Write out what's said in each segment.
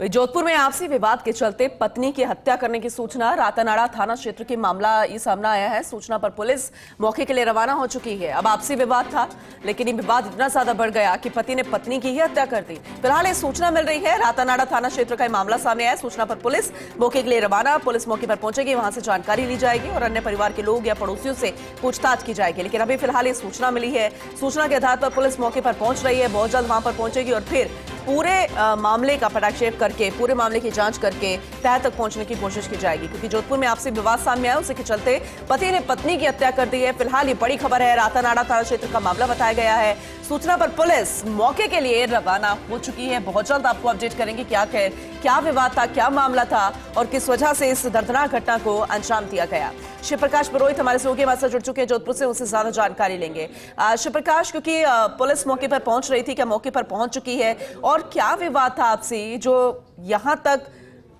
जोधपुर में आपसी विवाद के चलते पत्नी की हत्या करने की सूचना रातानाड़ा थाना क्षेत्र के मामला ये सामने आया है। सूचना पर पुलिस मौके के लिए रवाना हो चुकी है। अब आपसी विवाद था, लेकिन ये विवाद इतना ज्यादा बढ़ गया कि पति ने पत्नी की ही हत्या कर दी। फिलहाल ये सूचना मिल रही है, रातानाड़ा थाना क्षेत्र का मामला सामने आया। सूचना पर पुलिस मौके के लिए रवाना, पुलिस मौके पर पहुंचेगी, वहां से जानकारी ली जाएगी और अन्य परिवार के लोग या पड़ोसियों से पूछताछ की जाएगी। लेकिन अभी फिलहाल ये सूचना मिली है, सूचना के आधार पर पुलिस मौके पर पहुंच रही है। बहुत जल्द वहां पर पहुंचेगी और फिर पूरे मामले का पटाक्षेप करके, पूरे मामले की जांच करके तह तक पहुंचने की कोशिश की जाएगी। क्योंकि जोधपुर में आपसी विवाद सामने आया, उसी के चलते पति ने पत्नी की हत्या कर दी है। फिलहाल ये बड़ी खबर है, रातानाड़ा थाना क्षेत्र का मामला बताया गया है। सूचना पर पुलिस मौके के लिए रवाना हो चुकी है। बहुत जल्द आपको अपडेट करेंगे क्या विवाद था, क्या मामला था और किस वजह से इस दर्दनाक घटना को अंजाम दिया गया। शिव प्रकाश पुरोहित हमारे सहयोगी हमारे साथ जुड़ चुके हैं जोधपुर से, उनसे ज्यादा जानकारी लेंगे। शिव प्रकाश, क्योंकि पुलिस मौके पर पहुंच रही थी, क्या मौके पर पहुंच चुकी है और क्या विवाद था आपसी जो यहां तक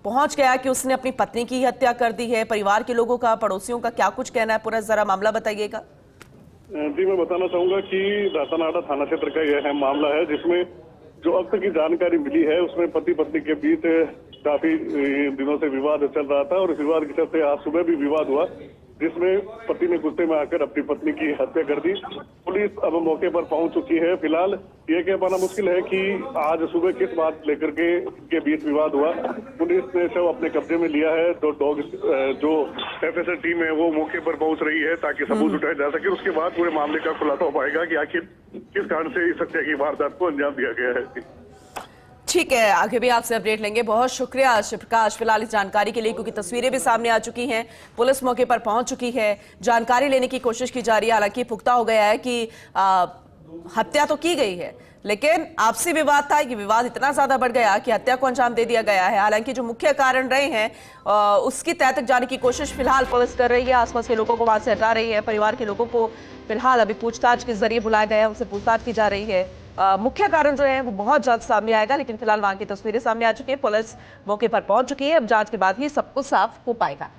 पहुंच गया कि उसने अपनी पत्नी की हत्या कर दी है? परिवार के लोगों का, पड़ोसियों का क्या कुछ कहना है, पूरा जरा मामला बताइएगा। जी, मैं बताना चाहूंगा कि रातानाड़ा थाना क्षेत्र का यह मामला है जिसमें जो अब तक की जानकारी मिली है उसमें पति पत्नी के बीच काफी दिनों से विवाद चल रहा था और इस विवाद के चलते आज सुबह भी विवाद हुआ, जिसमें पति ने गुस्से में आकर अपनी पत्नी की हत्या कर दी। पुलिस अब मौके पर पहुंच चुकी है। फिलहाल ये कह पाना मुश्किल है कि आज सुबह किस बात लेकर के बीच विवाद हुआ। पुलिस ने शव अपने कब्जे में लिया है। जो एफएसएल टीम है वो मौके पर पहुंच रही है ताकि सबूत उठाए जा सके। उसके बाद पूरे मामले का खुलासा हो पाएगा कि आखिर किस कारण से इस हत्या की वारदात को अंजाम दिया गया है। ठीक है, आगे भी आपसे अपडेट लेंगे। बहुत शुक्रिया शिव प्रकाश फिलहाल इस जानकारी के लिए, क्योंकि तस्वीरें भी सामने आ चुकी हैं, पुलिस मौके पर पहुंच चुकी है, जानकारी लेने की कोशिश की जा रही है। हालांकि पुख्ता हो गया है कि हत्या तो की गई है, लेकिन आपसी विवाद था। ये विवाद इतना ज्यादा बढ़ गया कि हत्या को अंजाम दे दिया गया है। हालांकि जो मुख्य कारण रहे हैं उसकी तह तक जाने की कोशिश फिलहाल पुलिस कर रही है। आसपास के लोगों को वहां से हटा रही है। परिवार के लोगों को फिलहाल अभी पूछताछ के जरिए बुलाया गया है, उनसे पूछताछ की जा रही है। मुख्य कारण जो है वो बहुत जल्द सामने आएगा, लेकिन फिलहाल वहां की तस्वीरें सामने आ चुकी है। पुलिस मौके पर पहुंच चुकी है। अब जांच के बाद ही सब कुछ साफ हो पाएगा।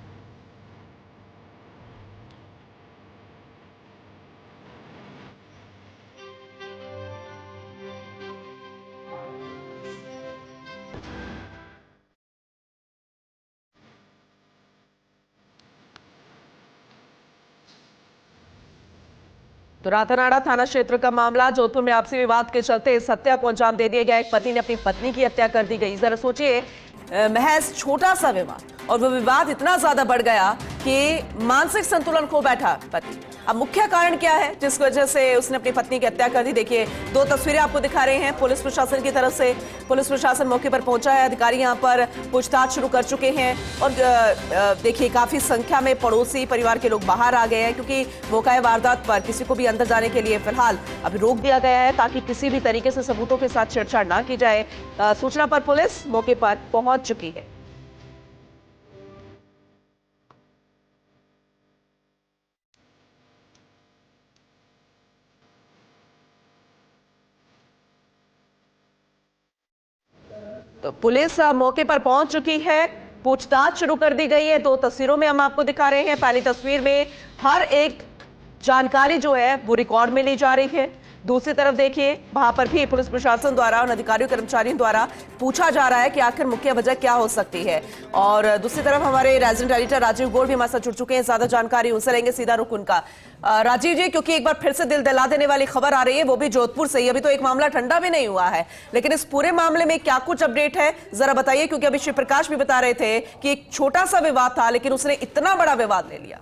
तो रातानाड़ा थाना क्षेत्र का मामला, जोधपुर में आपसी विवाद के चलते इस हत्या को अंजाम दे दिया गया। एक पति ने अपनी पत्नी की हत्या कर दी गई। जरा सोचिए, महज छोटा सा विवाद और वो विवाद इतना ज्यादा बढ़ गया कि मानसिक संतुलन खो बैठा पति। अब मुख्य कारण क्या है जिस वजह से उसने अपनी पत्नी की हत्या कर दी? देखिए, दो तस्वीरें आपको दिखा रहे हैं पुलिस प्रशासन की तरफ से। पुलिस प्रशासन मौके पर पहुंचा है, अधिकारी यहां पर पूछताछ शुरू कर चुके हैं और देखिए काफी संख्या में पड़ोसी, परिवार के लोग बाहर आ गए हैं, क्योंकि मौका वारदात पर किसी को भी अंदर जाने के लिए फिलहाल अभी रोक दिया गया है ताकि किसी भी तरीके से सबूतों के साथ छेड़छाड़ ना की जाए। सूचना पर पुलिस मौके पर पहुंच चुकी है। तो पुलिस मौके पर पहुंच चुकी है, पूछताछ शुरू कर दी गई है। दो तस्वीरों में हम आपको दिखा रहे हैं। पहली तस्वीर में हर एक जानकारी जो है वो रिकॉर्ड में ली जा रही है। दूसरी तरफ देखिए, वहां पर भी पुलिस प्रशासन द्वारा और अधिकारियों कर्मचारियों द्वारा पूछा जा रहा है कि आखिर मुख्य वजह क्या हो सकती है। और दूसरी तरफ हमारे रेजिडेंट एडिटर राजीव गौड़ भी हमारे साथ जुड़ चुके हैं। ज्यादा जानकारी उनसे लेंगे, सीधा रुख उनका। राजीव जी, क्योंकि एक बार फिर से दिल दहला देने वाली खबर आ रही है, वो भी जोधपुर से ही। अभी तो एक मामला ठंडा भी नहीं हुआ है, लेकिन इस पूरे मामले में क्या कुछ अपडेट है जरा बताइए। क्योंकि अभी शिव प्रकाश भी बता रहे थे कि एक छोटा सा विवाद था, लेकिन उसने इतना बड़ा विवाद ले लिया।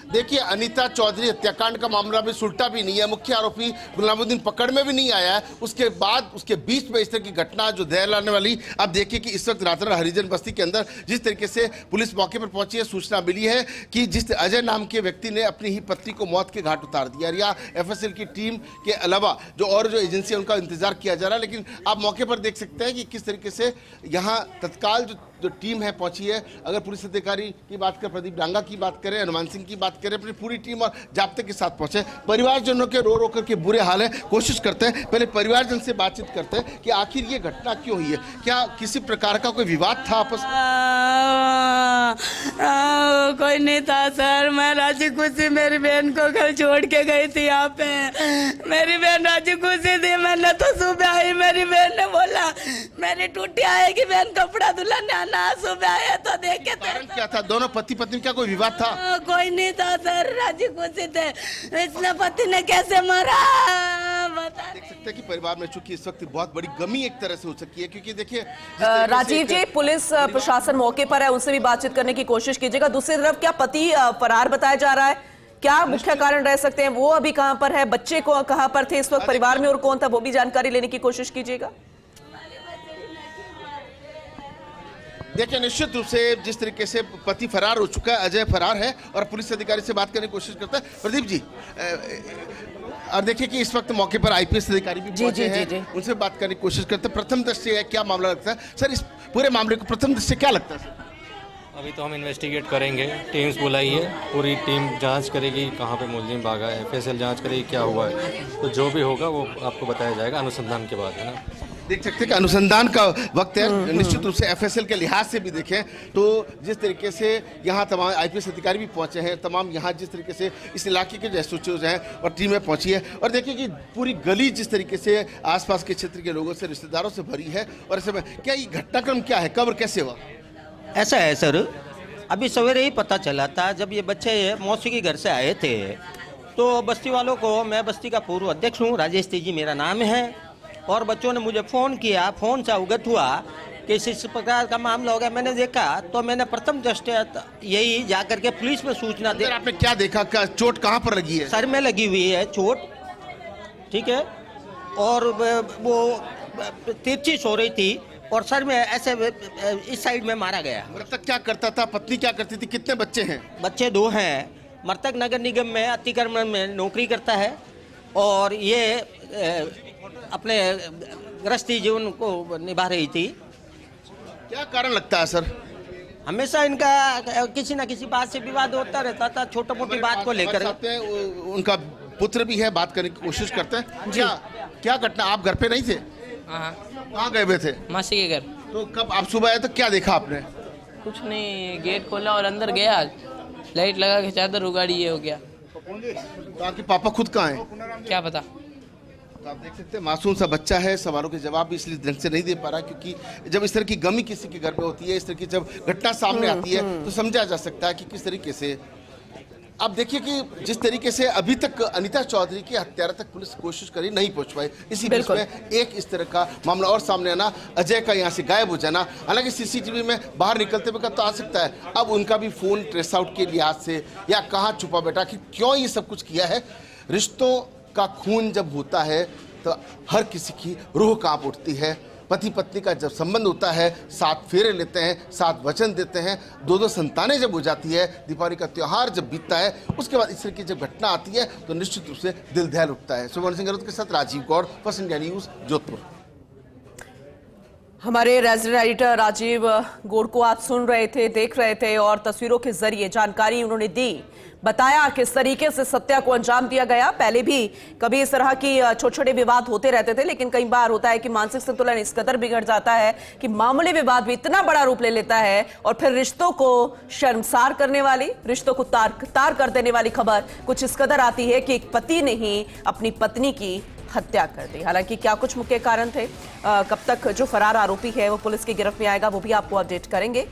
देखिए, अनीता चौधरी हत्याकांड का मामला भी सुलटा भी नहीं है। मुख्य आरोपी गुलामुद्दीन पकड़ में भी नहीं आया है। उसके बाद उसके बीच में इस तरह की घटना जो दहल लाने वाली। अब देखिए कि इस वक्त रातानाड़ा हरिजन बस्ती के अंदर जिस तरीके से पुलिस मौके पर पहुंची है, सूचना मिली है कि जिस अजय नाम के व्यक्ति ने अपनी ही पत्नी को मौत के घाट उतार दिया। या एफएसएल की टीम के अलावा जो एजेंसी है उनका इंतजार किया जा रहा है। लेकिन आप मौके पर देख सकते हैं कि किस तरीके से यहाँ तत्काल जो टीम है पहुंची है। अगर पुलिस अधिकारी की बात करें, प्रदीप डांगा की बात करें, हनुमान सिंह की बात करें, अपनी पूरी टीम और जाब्ते के साथ पहुंचे। परिवारजनों के रो रो करके बुरे हाल है। कोशिश करते हैं पहले परिवारजन से बातचीत करते हैं कि आखिर ये घटना क्यों हुई है, क्या किसी प्रकार का कोई विवाद था आपस में? कोई नहीं था सर। मैं राजी खुशी मेरी बहन को घर छोड़ के गई थी यहाँ पे। मेरी बहन राजी खुशी थी। मैंने तो सुबह आई, मेरी बहन ने बोला मेरी टूटी आएगी बहन, कपड़ा दुल्हन आना। सुबह आया तो देखे थे। कारण क्या था? दोनों पति पत्नी का कोई विवाद था? कोई नहीं था सर, राजी खुशी थे। इसने पति ने कैसे मारा बता। देख सकते हैं कि परिवार में चूंकि इस वक्त बहुत बड़ी गमी एक तरह से हो सकती है, क्योंकि देखिए राजीव जी, पुलिस प्रशासन मौके पर है, उनसे भी बातचीत करने की कोशिश कीजिएगा। दूसरी तरफ क्या पति फरार बताया जा रहा है? क्या मुख्य कारण रह सकते हैं? वो अभी कहां पर है? बच्चे को कहां पर थे इस वक्त परिवार में, और कौन था, वो भी जानकारी लेने की कोशिश कीजिएगा। देखिए, निश्चित रूप से जिस तरीके से पति फरार हो चुका है, अजय फरार है और पुलिस अधिकारी से बात करने की कोशिश करता है। प्रदीप जी, और देखिए कि इस वक्त मौके पर आईपीएस अधिकारी भी पहुंचे हैं, उनसे बात करने की कोशिश करते हैं। प्रथम दृष्टया क्या मामला लगता है सर? इस पूरे मामले को प्रथम दृष्टया क्या लगता है? अभी तो हम इन्वेस्टिगेट करेंगे, टीम्स बुलाई है, पूरी टीम जांच करेगी कहाँ पे मुलजिम भागा है, एफएसएल जांच करेगी क्या हुआ है, तो जो भी होगा वो आपको बताया जाएगा अनुसंधान के बाद, है ना। देख सकते हैं कि अनुसंधान का वक्त है। निश्चित रूप से एफएसएल के लिहाज से भी देखें तो जिस तरीके से यहाँ तमाम आईपीएस अधिकारी भी पहुंचे हैं, तमाम यहाँ जिस तरीके से इस इलाके के जो एसओचओज हैं और टीमें पहुंची है, और देखिए कि पूरी गली जिस तरीके से आसपास के क्षेत्र के लोगों से, रिश्तेदारों से भरी है। और ऐसे में क्या ये घटनाक्रम क्या है, कब और कैसे हुआ? ऐसा है सर, अभी सवेरे ही पता चला था जब ये बच्चे मौसी के घर से आए थे, तो बस्ती वालों को, मैं बस्ती का पूर्व अध्यक्ष हूँ, राजेश तेजी मेरा नाम है, और बच्चों ने मुझे फ़ोन किया। फ़ोन से अवगत हुआ कि इस प्रकार का मामला हो गया। मैंने देखा तो मैंने प्रथम दृष्टया यही जाकर के पुलिस में सूचना दी। आपने क्या देखा? चोट कहाँ पर लगी है? सर में लगी हुई है चोट, ठीक है, और वो तिरछिस हो रही थी और सर में ऐसे इस साइड में मारा गया। मृतक क्या करता था? पत्नी क्या करती थी? कितने बच्चे हैं? बच्चे 2 हैं। मृतक नगर निगम में अतिक्रमण में नौकरी करता है और ये अपने गृहस्थी जीवन को निभा रही थी। क्या कारण लगता है सर? हमेशा इनका किसी न किसी बात से विवाद होता रहता था, छोटी मोटी बात को लेकर। उनका पुत्र भी है, बात करने की कोशिश करते हैं। क्या घटना? आप घर पे नहीं थे? कहाँ गए हुए थे? मासी के घर। तो कब आप सुबह आए तो क्या देखा आपने? कुछ नहीं, गेट खोला और अंदर गया, लाइट लगा के चादर उगाड़ी, ये हो गया। तो आपके पापा खुद कहाँ हैं? क्या पता। तो आप देख सकते हैं मासूम सा बच्चा है, सवालों के जवाब भी इसलिए ढंग से नहीं दे पा रहा, क्योंकि जब इस तरह की गमी किसी के घर में होती है, इस तरह की जब घटना सामने आती है तो समझा जा सकता है कि किस तरीके से। अब देखिए कि जिस तरीके से अभी तक अनीता चौधरी की हत्यारा तक पुलिस कोशिश करी, नहीं पहुंच पाई। इसी बीच में एक इस तरह का मामला और सामने आना, अजय का यहाँ से गायब हो जाना। हालांकि सीसीटीवी में बाहर निकलते हुए तो आ सकता है, अब उनका भी फोन ट्रेस आउट के लिहाज से या कहाँ छुपा बैठा, कि क्यों ये सब कुछ किया है। रिश्तों का खून जब होता है तो हर किसी की रूह कांप उठती है। पति पत्नी का जब संबंध होता है, साथ फेरे लेते हैं, साथ वचन देते हैं, 2-2 संतानें जब हो जाती है, दीपावली का त्यौहार जब बीतता है, उसके बाद इस तरह की जब घटना आती है तो निश्चित रूप से दिल दहल उठता है। सुवर्ण सिंह के साथ Rajiv Gaur, first India news, Jodhpur. हमारे रेजिडेंट एडिटर राजीव गौड़ को आप सुन रहे थे, देख रहे थे, और तस्वीरों के जरिए जानकारी उन्होंने दी, बताया किस तरीके से हत्या को अंजाम दिया गया। पहले भी कभी इस तरह की छोटे छोटे विवाद होते रहते थे, लेकिन कई बार होता है कि मानसिक संतुलन इस कदर बिगड़ जाता है कि मामूली विवाद भी इतना बड़ा रूप ले लेता है, और फिर रिश्तों को शर्मसार करने वाली, रिश्तों को तार कर देने वाली खबर कुछ इस कदर आती है कि एक पति ने ही अपनी पत्नी की हत्या कर दी। हालांकि क्या कुछ मुख्य कारण थे, कब तक जो फरार आरोपी है वो पुलिस की गिरफ्त में आएगा, वो भी आपको अपडेट करेंगे।